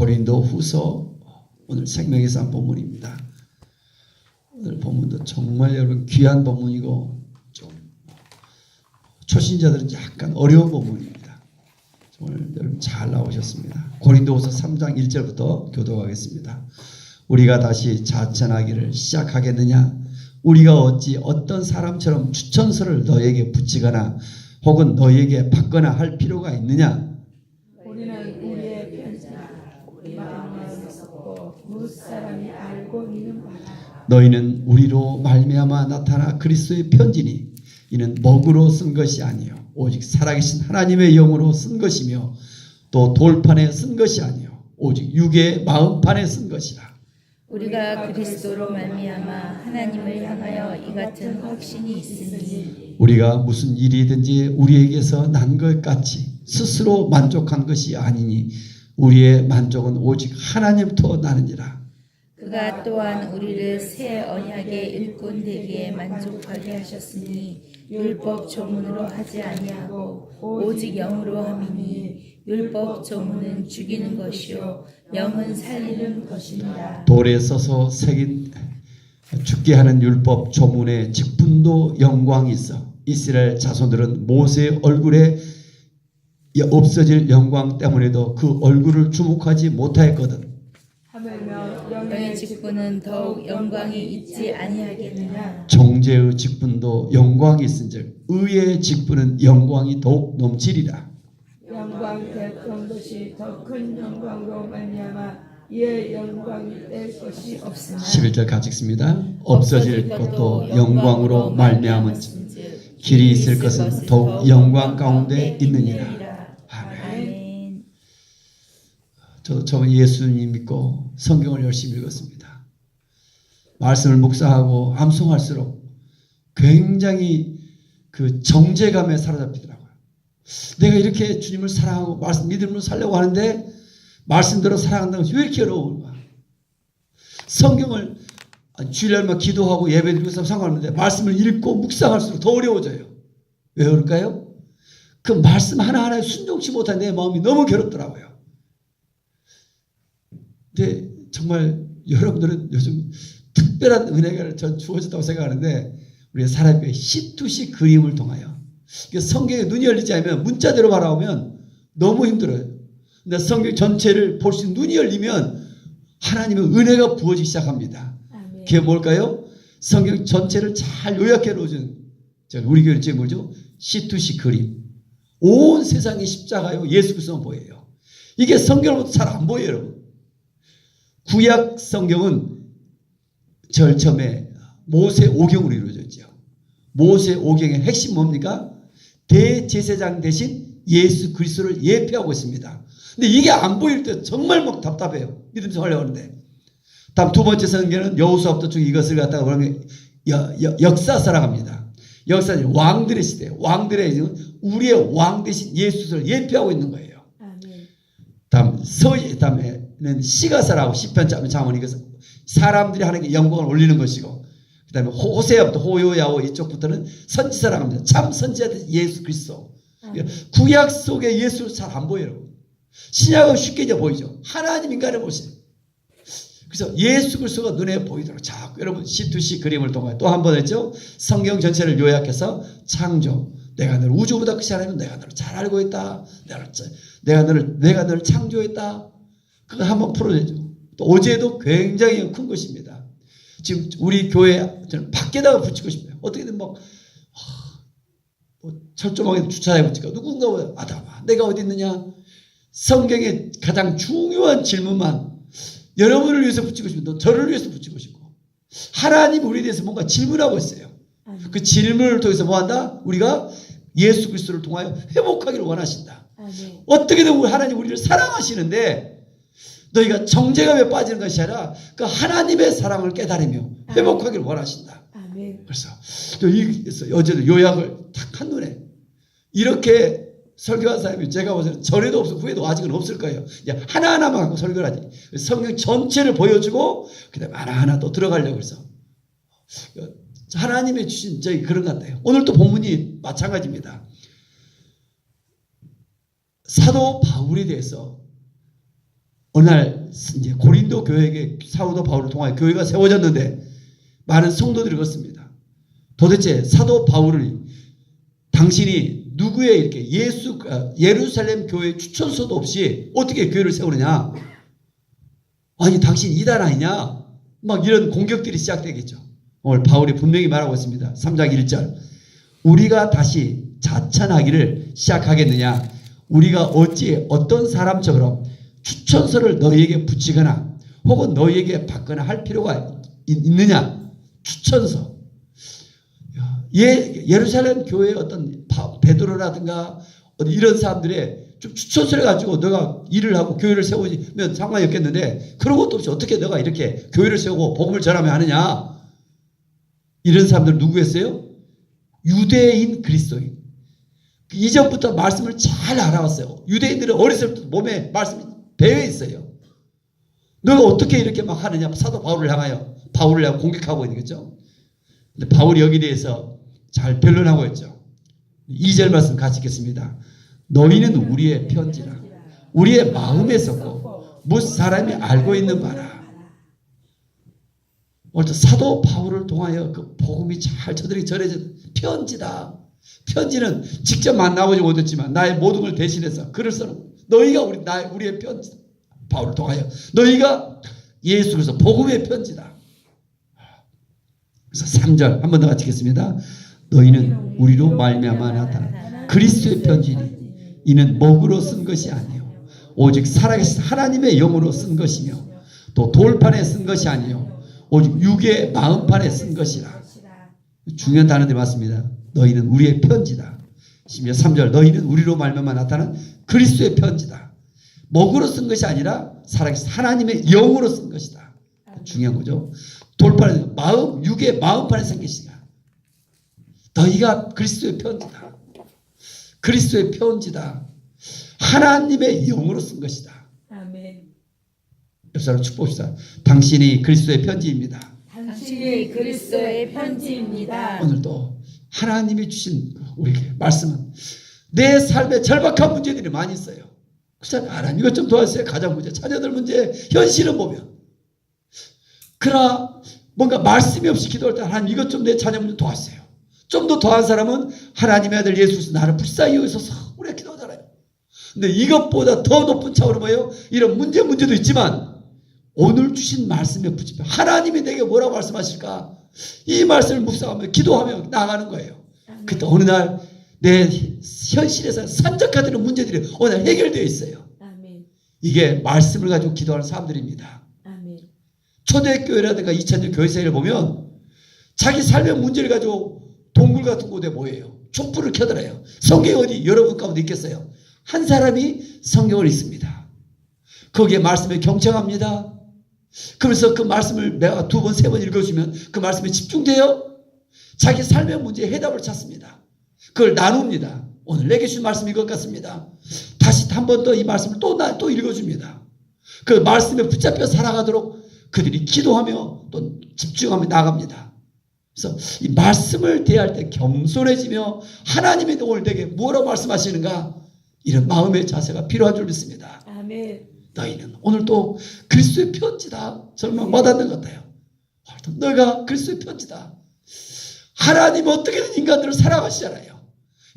고린도후서 오늘 생명의 산 본문입니다. 오늘 본문도 정말 여러분 귀한 본문이고 좀 초신자들은 약간 어려운 본문입니다. 정말 여러분 잘 나오셨습니다. 고린도후서 3장 1절부터 교독하겠습니다. 우리가 다시 자천하기를 시작하겠느냐? 우리가 어찌 어떤 사람처럼 추천서를 너에게 붙이거나 혹은 너에게 받거나 할 필요가 있느냐? 우리는 우리의 편지나 우리 마음에 썼고 무릇 사람이 알고 있는 바라. 너희는 우리로 말미암아 나타나 그리스도의 편지니 이는 먹으로 쓴 것이 아니요 오직 살아계신 하나님의 영으로 쓴 것이며 또 돌판에 쓴 것이 아니요 오직 육의 마음판에 쓴 것이라. 우리가 그리스도로 말미암아 하나님을 향하여 이 같은 확신이 있으니 우리가 무슨 일이든지 우리에게서 난 것 같이 스스로 만족한 것이 아니니 우리의 만족은 오직 하나님부터 나느니라. 그가 또한 우리를 새 언약의 일꾼 되기에 만족하게 하셨으니 율법 조문으로 하지 아니하고 오직 영으로 함이니 율법 조문은 죽이는 것이요 영은 살리는 것이니라. 돌에 써서 새긴 죽게 하는 율법 조문의 직분도 영광이 있어 이스라엘 자손들은 모세의 얼굴에 없어질 영광 때문에도 그 얼굴을 주목하지 못하였거든. 하물며 영의 직분은 더욱 영광이 있지 아니하겠느냐. 정죄의 직분도 영광이 있은즉 의의 직분은 영광이 더욱 넘치리라. 영광 되었던 것이 더 큰 영광으로 말미암아 이의 영광이 될 것이 없으나 11절 같이 읽습니다. 없어질 것도 영광으로 말미암은 길이 있을 것은 더욱 영광 가운데 있느니라. 아멘. 저도 처음 예수님 믿고 성경을 열심히 읽었습니다. 말씀을 묵상하고 암송할수록 굉장히 그 정제감에 사로잡히더라고요. 내가 이렇게 주님을 사랑하고 말씀 믿음으로 살려고 하는데 말씀대로 사랑한다는 것이 왜 이렇게 어려운가? 성경을 주일날만 기도하고 예배드리고 상관없는데 말씀을 읽고 묵상할수록 더 어려워져요. 왜 그럴까요? 그 말씀 하나하나에 순종치 못한 내 마음이 너무 괴롭더라고요. 근데 정말 여러분들은 요즘 특별한 은혜가 전 주어졌다고 생각하는데 우리가 사람의 C2C 그림을 통하여 성경에 눈이 열리지 않으면 문자대로 바라보면 너무 힘들어요. 근데 성경 전체를 볼 수 있는 눈이 열리면 하나님의 은혜가 부어지기 시작합니다. 아멘. 그게 뭘까요? 성경 전체를 잘 요약해 놓은 우리 교회는 지금 뭐죠? C2C 그림. 온 세상이 십자가요 예수 그리스도만 보여요. 이게 성경으로부터 잘 안 보여요, 여러분. 구약 성경은 제일 처음에 모세 오경으로 이루어졌죠. 모세 오경의 핵심 뭡니까? 대제사장 대신 예수 그리스도를 예표하고 있습니다. 근데 이게 안 보일 때 정말 막 답답해요. 믿음 생활하려고 하는데. 다음 두 번째 성경은 여호수아부터 쭉 이것을 갖다가 그러면 역사서라고 합니다. 역사는 왕들의 시대, 왕들의 우리의 왕 대신 예수를 예표하고 있는 거예요. 아멘. 다음에는 시가서라고 시편 자문 이것은 사람들이 하나님께 영광을 올리는 것이고 그 다음에 호세아부터 호요야오 이쪽부터는 선지서라고 합니다. 참 선지자 예수 그리스도. 구약 속에 예수 잘 안 보여요. 신약은 쉽게 이제 보이죠. 하나님 인간을 보세요. 그래서 예수 그리스도가 눈에 보이도록 자꾸 여러분 C2C 그림을 통해 또 한 번 했죠. 성경 전체를 요약해서 창조. 내가 너를 우주보다 크지 않으면 내가 너를 잘 알고 있다. 내가 너를 창조했다. 그거 한번 풀어내죠. 또 어제도 굉장히 큰 것입니다. 지금 우리 교회 저는 밖에다가 붙이고 싶어요. 어떻게든 뭐 철조망에 주차장에 붙일까 누군가 아담아 내가 어디 있느냐. 성경의 가장 중요한 질문만 여러분을 위해서 붙이고 싶고 또 저를 위해서 붙이고 싶고 하나님 우리에 대해서 뭔가 질문하고 있어요. 그 질문을 통해서 뭐한다? 우리가 예수 그리스도를 통하여 회복하기를 원하신다. 아멘. 어떻게든 하나님 우리를 사랑하시는데 너희가 정죄감에 빠지는 것이 아니라 그 하나님의 사랑을 깨달으며 회복하기를 원하신다. 아멘. 그래서 어제도 요약을 딱 한눈에 이렇게 설교한 사람이 제가 보기에는 전에도 없고 후에도 아직은 없을 거예요. 하나하나만 갖고 설교를 하지. 성경 전체를 보여주고 그 다음에 하나하나 또 들어가려고 해서 하나님의 주신 저희 그런 것 같아요. 오늘 또 본문이 마찬가지입니다. 사도 바울에 대해서 어느 날 이제 고린도 교회에 사도 바울을 통하여 교회가 세워졌는데 많은 성도들이 그렇습니다. 도대체 사도 바울을 당신이 누구의 이렇게 예루살렘 교회 추천서도 없이 어떻게 교회를 세우느냐? 아니 당신 이단 아니냐? 막 이런 공격들이 시작되겠죠. 오늘 바울이 분명히 말하고 있습니다. 3장 1절 우리가 다시 자찬하기를 시작하겠느냐? 우리가 어찌 어떤 사람처럼 추천서를 너희에게 붙이거나 혹은 너희에게 받거나 할 필요가 있느냐? 추천서. 예루살렘 교회의 어떤 베드로라든가 이런 사람들의 좀 추천서를 가지고 너가 일을 하고 교회를 세우면 상관이 없겠는데 그런 것도 없이 어떻게 너가 이렇게 교회를 세우고 복음을 전하며 하느냐? 이런 사람들은 누구였어요? 유대인 그리스도인. 이전부터 말씀을 잘 알아왔어요. 유대인들은 어렸을 때부터 몸에 말씀이 배어 있어요. 너가 어떻게 이렇게 막 하느냐? 사도 바울을 향하여 공격하고 있는 거죠. 근데 바울이 여기에 대해서 잘 변론하고 있죠. 2절 말씀 같이 읽겠습니다. 너희는 우리의 편지라 우리의 마음에 썼고 무슨 사람이 알고 있는 바라. 오늘 사도 바울을 통하여 그 복음이 잘 저들에게 전해진 편지다. 편지는 직접 만나보지 못했지만 나의 모든 걸 대신해서 글을 써는 너희가 우리의 편지다. 바울을 통하여 너희가 예수 그리스도 복음의 편지다. 그래서 3절 한 번 더 같이 읽겠습니다. 너희는 우리로 말미암아 나타난 그리스도의 편지니 이는 먹으로 쓴 것이 아니요 오직 살아계신 하나님의 영으로 쓴 것이며 또 돌판에 쓴 것이 아니요 오직 육의 마음판에 쓴 것이라. 중요한 단어들이 맞습니다. 너희는 우리의 편지다. 심지어 3절 너희는 우리로 말미암아 나타난 그리스도의 편지다. 먹으로 쓴 것이 아니라 살아계신 하나님의 영으로 쓴 것이다. 중요한 거죠. 돌판에 육의 마음판에 쓴 것이다. 너희가 그리스도의 편지다. 그리스도의 편지다. 하나님의 영으로 쓴 것이다. 아멘. 옆 사람 축복합시다. 당신이 그리스도의 편지입니다. 당신이 그리스도의 편지입니다. 오늘도 하나님이 주신 우리에게 말씀은 내 삶에 절박한 문제들이 많이 있어요. 그렇잖아요. 하나님 이것 좀 도와주세요. 가정 문제, 자녀들 문제, 현실을 보면. 그러나 뭔가 말씀이 없이 기도할 때 하나님 이것 좀 내 자녀 문제 도와주세요. 좀 더 더한 사람은 하나님의 아들 예수 그리스도 나를 불쌍히 여기소서 우리가 기도하잖아요. 근데 이것보다 더 높은 차원으로 뭐예요? 이런 문제도 있지만 오늘 주신 말씀에 붙이면 하나님이 내게 뭐라고 말씀하실까? 이 말씀을 묵상하며 기도하며 나가는 거예요. 그때 어느 날 내 현실에서 산적하는 문제들이 어느 날 해결되어 있어요. 아멘. 이게 말씀을 가지고 기도하는 사람들입니다. 아멘. 초대교회라든가 2000년 교회사를 보면 자기 삶의 문제를 가지고 동굴 같은 곳에 모여요. 촛불을 켜더래요. 성경이 어디 여러분 가운데 있겠어요? 한 사람이 성경을 읽습니다. 거기에 말씀에 경청합니다. 그래서 그 말씀을 내가 2번, 3번 읽어주면 그 말씀에 집중돼요. 자기 삶의 문제에 해답을 찾습니다. 그걸 나눕니다. 오늘 내게 주신 말씀 이것 같습니다. 다시 한 번 더 이 말씀을 또 읽어줍니다. 그 말씀에 붙잡혀 살아가도록 그들이 기도하며 또 집중하며 나갑니다. 그래서 이 말씀을 대할 때 겸손해지며 하나님이 오늘 내게 뭐라고 말씀하시는가 이런 마음의 자세가 필요한 줄 믿습니다. 아멘. 너희는 오늘 또 그리스도의 편지다. 저는 와닿는 것 같아요. 너희가 그리스도의 편지다. 하나님 어떻게든 인간들을 사랑하시잖아요.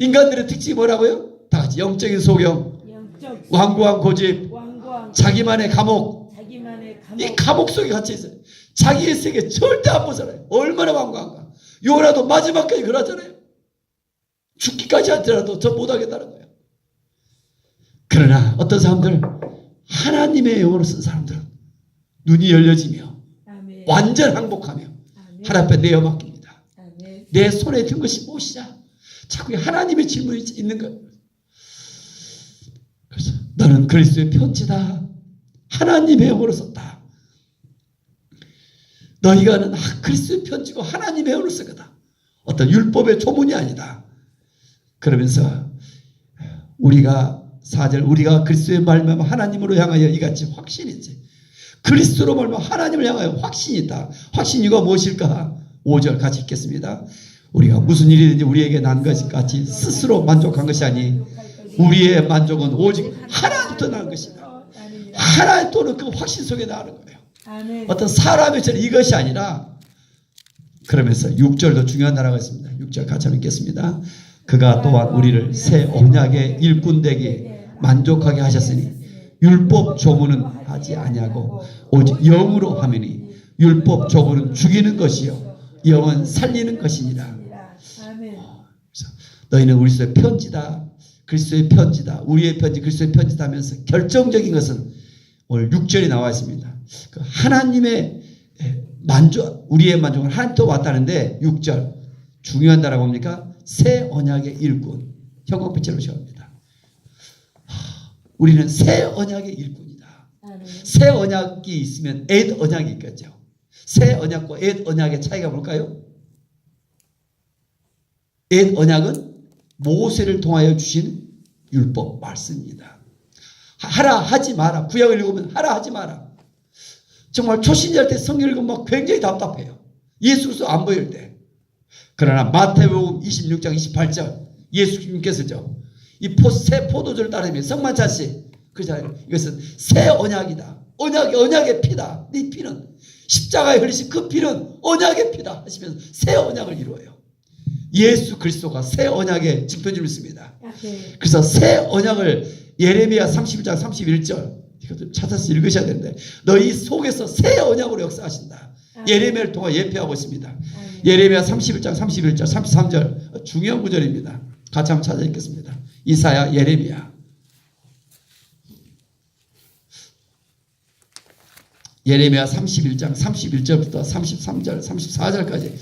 인간들의 특징이 뭐라고요? 다 같이 영적인 소경, 영적 완고한 고집, 완고한 자기만의 감옥. 자기만의 감옥. 이 감옥 속에 갇혀 있어요. 자기의 세계 절대 안 벗어나요. 얼마나 완고한가. 요나도 마지막까지 그러잖아요. 죽기까지 하더라도 저 못하겠다는 거예요. 그러나 어떤 사람들 하나님의 영으로 쓴 사람들은 눈이 열려지며 아멘. 완전 항복하며 아멘. 하나님 앞에 내어 맡깁니다. 아멘. 내 손에 든 것이 무엇이냐? 자꾸 하나님의 질문이 있는 거예요. 그래서 너는 그리스도의 편지다. 하나님의 영으로 썼다. 너희가는 그리스도의 편지고 하나님의 영으로 쓴 거다. 어떤 율법의 조문이 아니다. 그러면서 우리가 4절 우리가 그리스도의 말미암아 하나님으로 향하여 이같이 확신이 있지. 그리스도로 말미암아 하나님을 향하여 확신이 있다. 확신 이유가 무엇일까? 5절 같이 읽겠습니다. 우리가 무슨 일이든지 우리에게 난 것같이 스스로 만족한 것이 아니 우리의 만족은 오직 하나님부터 난 것이다. 하나님 또는 그 확신 속에 나가는 거예요. 아멘. 어떤 사람의 절 이것이 아니라 그러면서 6절도 중요한 단어가 있습니다. 6절 같이 한번 읽겠습니다. 그가 또한 우리를 새 언약의 일꾼 되게 만족하게 하셨으니 율법 조문은 하지 아니하고 오직 영으로 하매니 율법 조문은 죽이는 것이요 영은 살리는 것이니라. 아멘. 그래서 너희는 우리의 편지다. 그리스도의 편지다. 우리의 편지 그리스도의 편지다 하면서 결정적인 것은 오늘 6절에 나와 있습니다. 그 하나님의 우리의 만족은 하나님도 왔다는데 6절 중요한 단어 뭡니까? 새 언약의 일꾼. 형광빛으로 시합니다. 우리는 새 언약의 일꾼이다. 아멘. 새 언약이 있으면 옛 언약이 있겠죠. 새 언약과 옛 언약의 차이가 뭘까요? 옛 언약은 모세를 통하여 주신 율법 말씀입니다. 하라 하지 마라. 구약을 읽으면 하라 하지 마라. 정말 초신자일 때 성경 읽으면 막 굉장히 답답해요. 예수 그리스도 안 보일 때. 그러나 마태복음 26장 28절 예수님께서죠. 이 새 포도주를 따르며 성만찬씨 그잖아요. 이것은 새 언약이다. 언약의 피다. 네 피는 십자가에 흘리신 그 피는 언약의 피다 하시면서 새 언약을 이루어요. 예수 그리스도가 새 언약의 징표를 있습니다. 그래서 새 언약을 예레미야 31장 31절 이것도 찾아서 읽으셔야 되는데 너희 속에서 새 언약으로 역사하신다. 예레미야를 통해 예표하고 있습니다. 예레미야 31장 31절 33절 중요한 구절입니다. 같이 한번 찾아 읽겠습니다. 이사야 예레미야 예레미야 31장 31절부터 33절 34절까지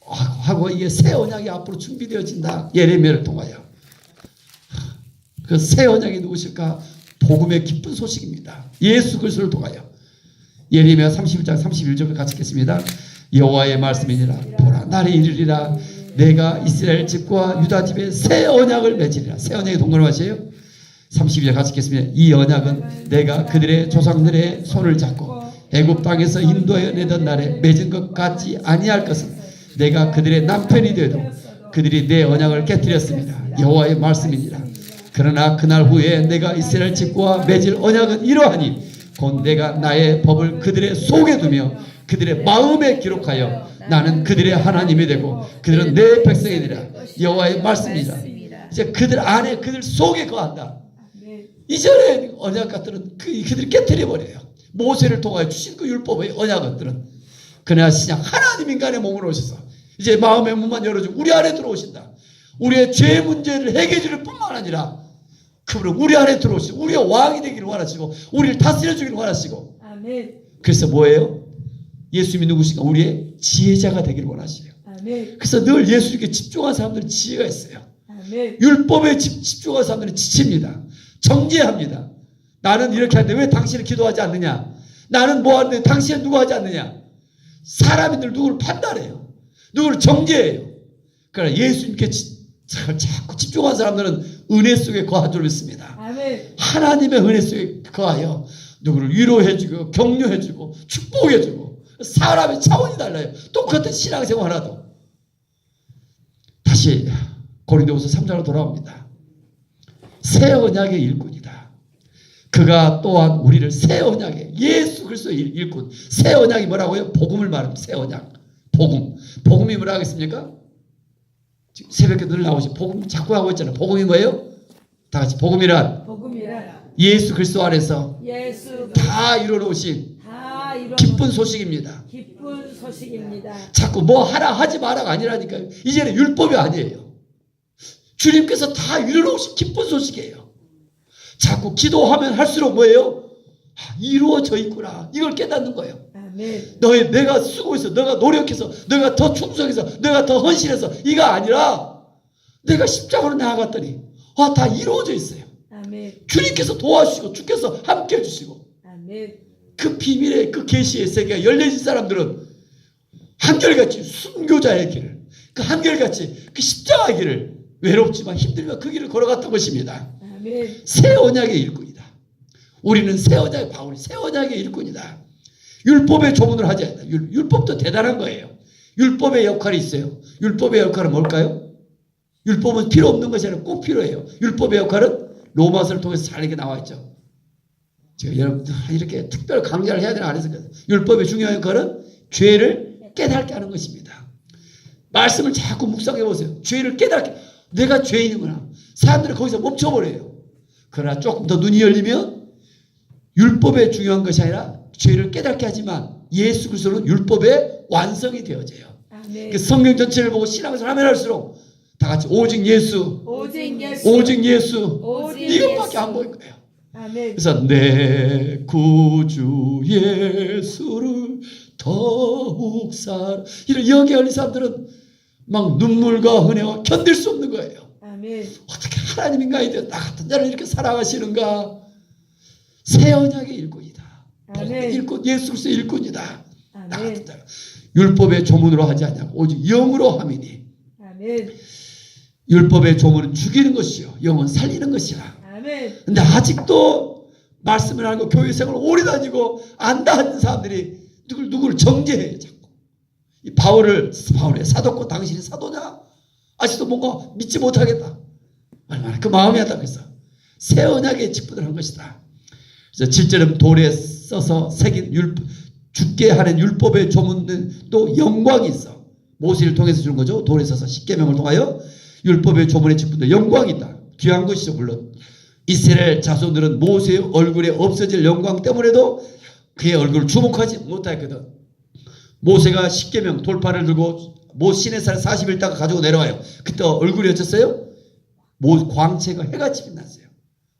하고 이게 새 언약이 앞으로 준비되어진다. 예레미야를 통하여. 그 새 언약이 누구실까? 복음의 기쁜 소식입니다. 예수 그리스도를 통하여. 예레미야 31장 31절을 같이 읽겠습니다. 여호와의 말씀이니라. 보라 날이 이르리라. 내가 이스라엘 집과 유다 집에 새 언약을 맺으리라. 새 언약의 동그라미하세요. 32절 같이 읽겠습니다. 이 언약은 내가 그들의 조상들의 손을 잡고 애굽 땅에서 인도해 내던 날에 맺은 것 같지 아니할 것은 내가 그들의 남편이 되어도 그들이 내 언약을 깨뜨렸습니다. 여호와의 말씀이니라. 그러나 그날 후에 내가 이스라엘 집과 맺을 언약은 이러하니 곧 내가 나의 법을 그들의 속에 두며 그들의 마음에 기록하여 나는 그들의 하나님이 되고 그들은 내 백성이 되리라. 여호와의 말씀이니라. 이제 그들 안에 그들 속에 거한다. 이전에 언약 같들은 그들이 깨뜨려버려요. 모세를 통하여 주신 그 율법의 언약 것들은 그러나 신약 하나님 인간의 몸으로 오셔서 이제 마음의 문만 열어주고 우리 안에 들어오신다. 우리의 죄 문제를 해결해 줄 뿐만 아니라 그분은 우리 안에 들어오시고 우리가 왕이 되기를 원하시고 우리를 다스려 주기를 원하시고 아멘. 그래서 뭐예요? 예수님이 누구신가? 우리의 지혜자가 되기를 원하시요. 아멘. 그래서 늘 예수님께 집중한 사람들은 지혜가 있어요. 아멘. 율법에 집중한 사람들은 지칩니다. 정죄합니다. 나는 이렇게 하는데 왜 당신은 기도하지 않느냐? 나는 뭐 하는데 당신은 누구 하지 않느냐? 사람들 누구를 판단해요. 누구를 정죄해요. 그러나 예수님께 자꾸 집중한 사람들은 은혜 속에 거할 줄 믿습니다. 아멘. 하나님의 은혜 속에 거하여 누구를 위로해주고 격려해주고 축복해주고 사람의 차원이 달라요. 똑같은 신앙생활 하나도. 다시 고린도후서 3장으로 돌아옵니다. 새 언약의 일꾼이다. 그가 또한 우리를 새 언약의 예수 그리스도의 일꾼. 새 언약이 뭐라고요? 복음을 말합니다. 새 언약. 복음. 복음이 뭐라 하겠습니까? 지금 새벽에 늘 나오시 복음 자꾸 하고 있잖아요. 복음이 뭐예요? 다 같이 복음이란 예수 그리스도 안에서 다 이루어놓으신 기쁜 소식입니다. 기쁜 소식입니다. 자꾸 뭐 하라 하지 마라가 아니라니까요. 이제는 율법이 아니에요. 주님께서 다 이루어놓으신 기쁜 소식이에요. 자꾸 기도하면 할수록 뭐예요? 이루어져 있구나. 이걸 깨닫는 거예요. 아멘. 내가 수고해서, 내가 노력해서, 내가 더 충성해서, 내가 더 헌신해서 이거 아니라 내가 십자가로 나아갔더니 다 이루어져 있어요. 아멘. 주님께서 도와주시고 주께서 함께 해주시고 아멘. 그 비밀의 그 계시의 세계가 열려진 사람들은 한결같이 순교자의 길을 그 한결같이 그 십자가의 길을 외롭지만 힘들면 그 길을 걸어갔던 것입니다. 아멘. 새 언약의 일꾼이다. 우리는 새 언약의 바울이 새 언약의 일꾼이다. 율법의 조문을 하지 않는다. 율법도 대단한 거예요. 율법의 역할이 있어요. 율법의 역할은 뭘까요? 율법은 필요 없는 것이 아니라 꼭 필요해요. 율법의 역할은 로마서를 통해서 잘 이렇게 나와 있죠. 제가 여러분들 이렇게 특별 강좌를 해야 되나 안 해서 율법의 중요한 것은 죄를 깨닫게 하는 것입니다. 말씀을 자꾸 묵상해 보세요. 죄를 깨닫게. 내가 죄인이구나. 사람들이 거기서 멈춰버려요. 그러나 조금 더 눈이 열리면 율법의 중요한 것이 아니라 죄를 깨닫게 하지만 예수 그리스도는 율법의 완성이 되어져요. 아멘. 그 성경 전체를 보고 신앙생활 하면 할수록 다 같이 오직 예수, 오직 예수, 오직 예수, 오직 이것밖에 예수. 안 보일 거예요. 아멘. 그래서 내 구주 예수를 더욱 사랑. 이런 여기 열린 사람들은 막 눈물과 은혜와 견딜 수 없는 거예요. 아멘. 어떻게 하나님인가 이나 같은 자를 이렇게 사랑하시는가. 새 언약의 일꾼이다. 아멘. 일꾼, 예수 그리스도의 일꾼이다. 나 같은 아멘. 자가 율법의 조문으로 하지 않냐고 오직 영으로 함이니. 아멘. 율법의 조문은 죽이는 것이요 영은 살리는 것이라. 아멘. 근데 아직도 말씀을 알고 교회 생활을 오래 다니고 안다 하는 사람들이 누구를 정죄해요. 자꾸. 이 바울의 사도권 당신이 사도냐? 아직도 뭔가 믿지 못하겠다. 얼마나 그 마음이 하다 그래서 새 언약의 직분을 한 것이다. 그래서 7절은 돌에 써서 새긴 죽게 하는 율법의 조문은 또 영광이 있어. 모세를 통해서 주는 거죠. 돌에 써서 십계명을 통하여 율법의 조문의 직분도 영광이 있다. 귀한 것이죠. 물론 이스라엘 자손들은 모세의 얼굴에 없어질 영광 때문에도 그의 얼굴을 주목하지 못하였거든. 모세가 십계명 돌판을 들고 시내산에 40일 있다가 가지고 내려와요. 그때 얼굴이 어땠어요? 광채가 해같이 빛났어요.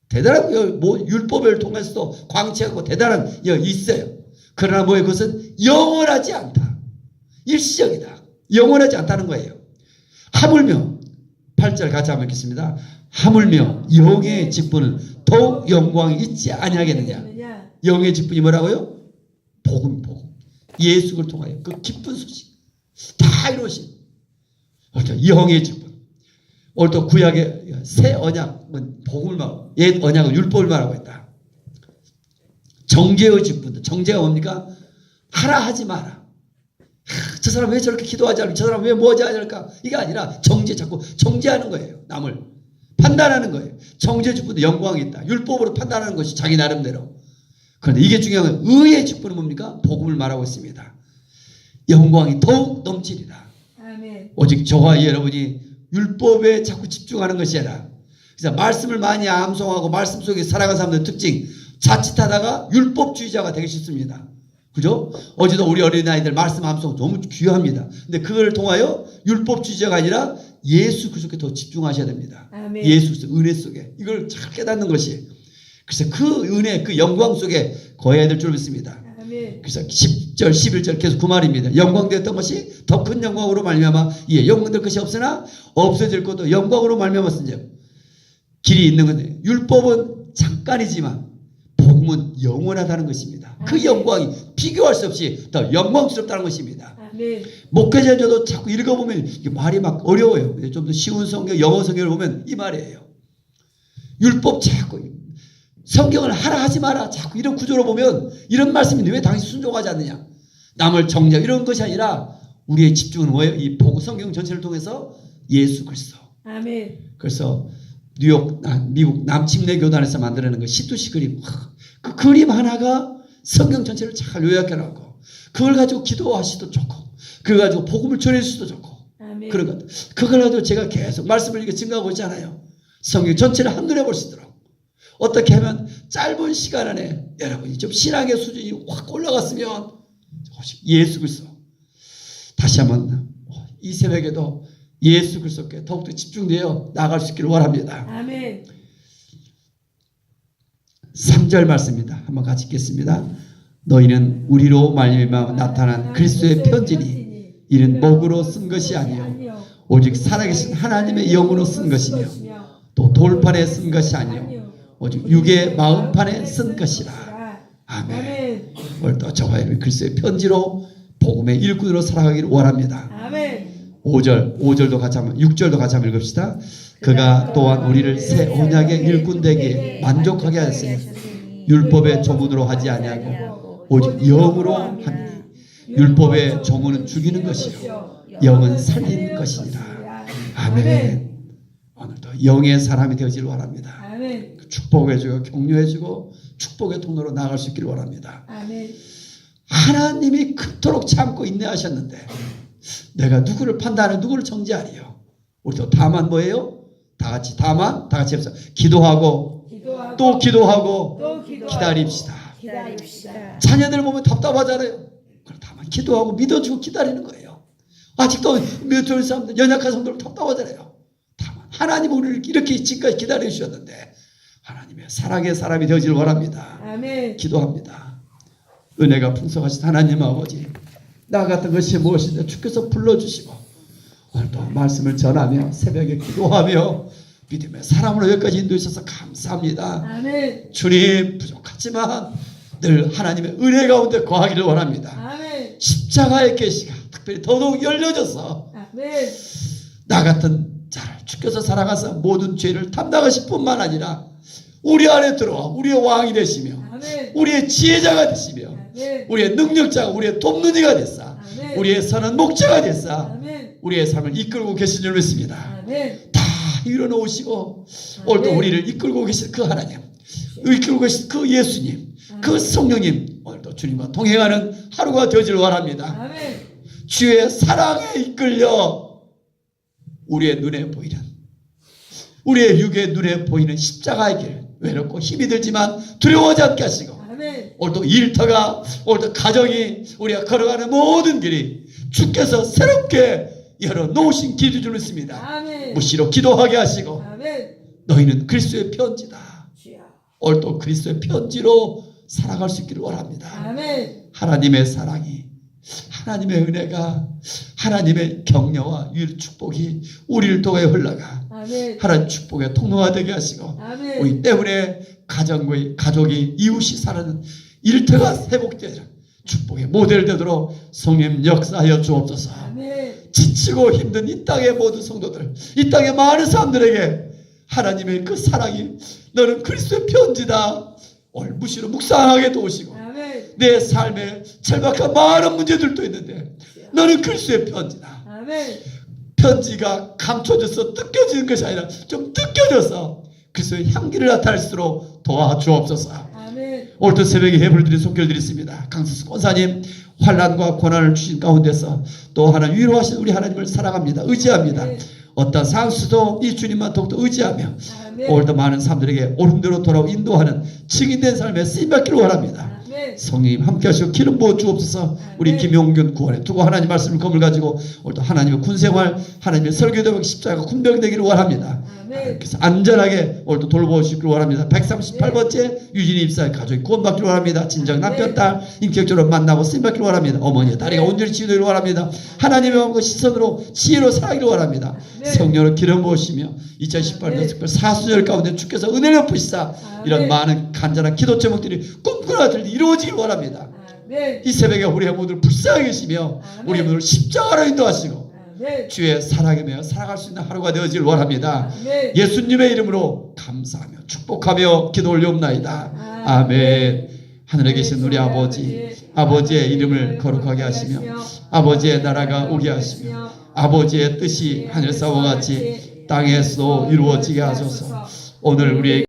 대단한 율법을 통해서도 광채가 대단한 있어요. 그러나 그것은 영원하지 않다. 일시적이다. 영원하지 않다는 거예요. 하물며 8절 같이 한번 읽겠습니다. 하물며 영의 직분은 더욱 영광이 있지 아니하겠느냐. 영의 직분이 뭐라고요? 복음. 예수를 통하여 그 기쁜 소식 다 이루어진 영의 직분. 오늘 또 구약의 새 언약은 복음을 말하고 옛 언약은 율법을 말하고 있다. 정죄의 직분. 정죄가 뭡니까? 하라 하지 마라. 저 사람 왜 저렇게 기도하지 않을까? 저 사람 왜 뭐하지 않을까? 이게 아니라 자꾸 정죄하는 거예요. 남을 판단하는 거예요. 정죄 직분도 영광이 있다. 율법으로 판단하는 것이 자기 나름대로. 그런데 이게 중요한 건 의의 직분은 뭡니까? 복음을 말하고 있습니다. 영광이 더욱 넘치리라. 아멘. 오직 저와 여러분이 율법에 자꾸 집중하는 것이 아니라 그래서 말씀을 많이 암송하고 말씀 속에 살아가는 사람들의 특징 자칫하다가 율법주의자가 되기 쉽습니다. 그죠? 어제도 우리 어린아이들 말씀 암송 너무 귀합니다. 근데 그걸 통하여 율법주의자가 아니라 예수 그리스도께 더 집중하셔야 됩니다. 아멘. 예수 그리스도 은혜 속에 이걸 잘 깨닫는 것이 그래서 그 은혜 그 영광 속에 거해야 될 줄 믿습니다. 아멘. 그래서 10절 11절 계속 그 말입니다. 영광되었던 것이 더 큰 영광으로 말미암아 영광될 것이 없으나 없어질 것도 영광으로 말미암았은즉 길이 있는 건데 율법은 잠깐이지만 복음은 영원하다는 것입니다. 그 영광이 비교할 수 없이 더 영광스럽다는 것입니다. 아멘. 목회자들도 자꾸 읽어보면 이게 말이 막 어려워요. 좀 더 쉬운 성경, 영어 성경을 보면 이 말이에요. 율법 자꾸 성경을 하라 하지 마라 자꾸 이런 구조로 보면 이런 말씀인데 왜 당신 순종하지 않느냐. 남을 정죄 이런 것이 아니라 우리의 집중은 뭐예요? 이 성경 전체를 통해서 예수 그리스도. 아멘. 그래서 미국 남침내 교단에서 만들어낸 그 C2C 그림. 그 그림 하나가 성경 전체를 잘 요약해놓고 그걸 가지고 기도하시도 좋고 그걸 가지고 복음을 전할 수도 좋고 아멘. 그런 것. 그걸 가지고 제가 계속 말씀을 이렇게 증가하고 있잖아요. 성경 전체를 한눈에 볼 수 있도록. 어떻게 하면 짧은 시간 안에 여러분이 좀 신앙의 수준이 확 올라갔으면 예수 그리스도 다시 한번 이 새벽에도 예수 그리스도께 더욱더 집중되어 나아갈 수 있기를 원합니다. 아멘. 3절 말씀입니다. 한번 같이 읽겠습니다. 너희는 우리로 말미암아 나타난 그리스도의 편지니 이는 목으로 쓴 것이 아니요 오직 살아계신 하나님의 영으로 쓴 것이며 또 돌판에 쓴 것이 아니요 오직 육의 마음판에 쓴 것이라. 아멘. 오늘 또 저와 여러분 그리스도의 편지로 복음의 일꾼으로 살아가기를 원합니다. 아멘. 5절도 같이 한번 6절도 같이 한번 읽읍시다. 그가 또한 우리를 새 언약의 일꾼 되기에 만족하게 하였으니 율법의 조문으로 하지 아니하고 오직 영으로 하니 율법의 조문은 죽이는 것이요 영은 살리는 것이니라. 아멘. 오늘도 영의 사람이 되어지길 원합니다. 아멘. 축복해주고 격려해주고 축복의 통로로 나갈 수 있기를 원합니다. 아멘. 하나님이 그토록 참고 인내하셨는데 내가 누구를 판단하고 누구를 정죄하리요. 우리도 다만 뭐예요? 다 같이 해서 기도하고 기도하고 또 기도하고 또 기도하고 기다립시다. 기다립시다. 자녀들 보면 답답하잖아요. 그럼 다만 기도하고 믿어주고 기다리는 거예요. 아직도 몇몇 사람들 연약한 성도를 답답하잖아요. 다만 하나님 우리를 이렇게 지금까지 기다려 주셨는데 하나님의 사랑의 사람이 되어지길 원합니다. 아멘. 기도합니다. 은혜가 풍성하신 하나님 아버지, 나 같은 것이 무엇인데 주께서 불러주시고 오늘도 말씀을 전하며 새벽에 기도하며 믿음의 사람으로 여기까지 인도해 주셔서 감사합니다. 아멘. 주님, 부족하지만 늘 하나님의 은혜 가운데 거하기를 원합니다. 아멘. 십자가의 계시가 특별히 더더욱 열려져서 아멘. 나 같은 자를 주께서 살아가서 모든 죄를 담당하실 뿐만 아니라 우리 안에 들어와 우리의 왕이 되시며 아멘. 우리의 지혜자가 되시며 아멘. 우리의 능력자가 우리의 돕는이가 됐사 아멘. 우리의 선한 목자가 됐사 아멘. 우리의 삶을 이끌고 계신 줄 믿습니다. 아멘. 다 이뤄놓으시고 오늘도 우리를 이끌고 계신 그 하나님, 이끌고 계신 그 예수님, 그 성령님, 오늘도 주님과 동행하는 하루가 되어질 원합니다. 아멘. 주의 사랑에 이끌려 우리의 눈에 보이는, 우리의 육의 눈에 보이는 십자가의 길, 외롭고 힘이 들지만 두려워하지 않게 하시고 아멘. 오늘도 일터가, 오늘도 가정이, 우리가 걸어가는 모든 길이 주께서 새롭게 열어놓으신 길이 줄 믿습니다. 아멘. 무시로 기도하게 하시고 아멘. 너희는 그리스도의 편지다. 주여. 오늘도 그리스도의 편지로 살아갈 수 있기를 원합니다. 아멘. 하나님의 사랑이, 하나님의 은혜가, 하나님의 격려와 유일 축복이 우리를 통해 흘러가 아멘. 하나님 축복의 통로가 되게 하시고 아멘. 우리 때문에 가족이 이웃이 사는 일터가 회복되는 축복의 모델 되도록 성령 역사하여 주옵소서. 아멘. 지치고 힘든 이 땅의 모든 성도들, 이 땅의 많은 사람들에게 하나님의 그 사랑이 너는 그리스도의 편지다. 오늘 무시로 묵상하게 도우시고 아멘. 내 삶에 절박한 많은 문제들도 있는데 너는 그리스도의 편지다. 아멘. 편지가 감춰져서 뜯겨지는 것이 아니라 좀 뜯겨져서 그리스도의 향기를 나타낼수록 도와주옵소서. 아멘. 오늘도 새벽에 예불드린 속결드렸습니다. 강수수 권사님 환난과 고난을 주신 가운데서 또 하나님 위로하신 우리 하나님을 사랑합니다. 의지합니다. 아멘. 어떤 상수도 이 주님만 더욱더 의지하며 아멘. 오늘도 많은 사람들에게 옳은대로 돌아오 인도하는 증인된 삶에 쓰임받기를 원합니다. 아멘. 성님 함께 하시고 기름 부어 주옵소서. 우리 아멘. 김용균 구원에 두고 하나님 말씀을 검을 가지고 오늘도 하나님의 군생활, 하나님의 설교대박 십자가 군병되기를 원합니다. 아멘. 그래서 안전하게 오늘도 돌보시기를 원합니다. 138번째 유진이 입사의 가족이 구원받기를 원합니다. 친정 남편 딸 인격적으로 만나고 쓰임받기를 원합니다. 어머니의 다리가 온전히 치유되기를 원합니다. 하나님의 마음과 시선으로 지혜로 살아가기를 원합니다. 성령으로 기름 부으시며 2018년 특별 사수절 가운데 주께서 은혜를 푸시사 이런 많은 간절한 기도 제목들이 꿈꾸는 들이 이루어지길 원합니다. 아멘. 이 새벽에 우리의 모두를 불쌍히 계시며 우리의 모두를 십자가로 인도하시고 아멘. 주의 사랑에 매여 살아갈 수 있는 하루가 되어지길 원합니다. 아멘. 예수님의 이름으로 감사하며 축복하며 기도 올려옵나이다. 아멘. 하늘에 계신 우리 아버지의 이름을 거룩하게 하시며 아버지의 나라가 오게 하시며 아버지의 뜻이 하늘에서와 같이 땅에서도 이루어지게 하소서. 오늘 우리의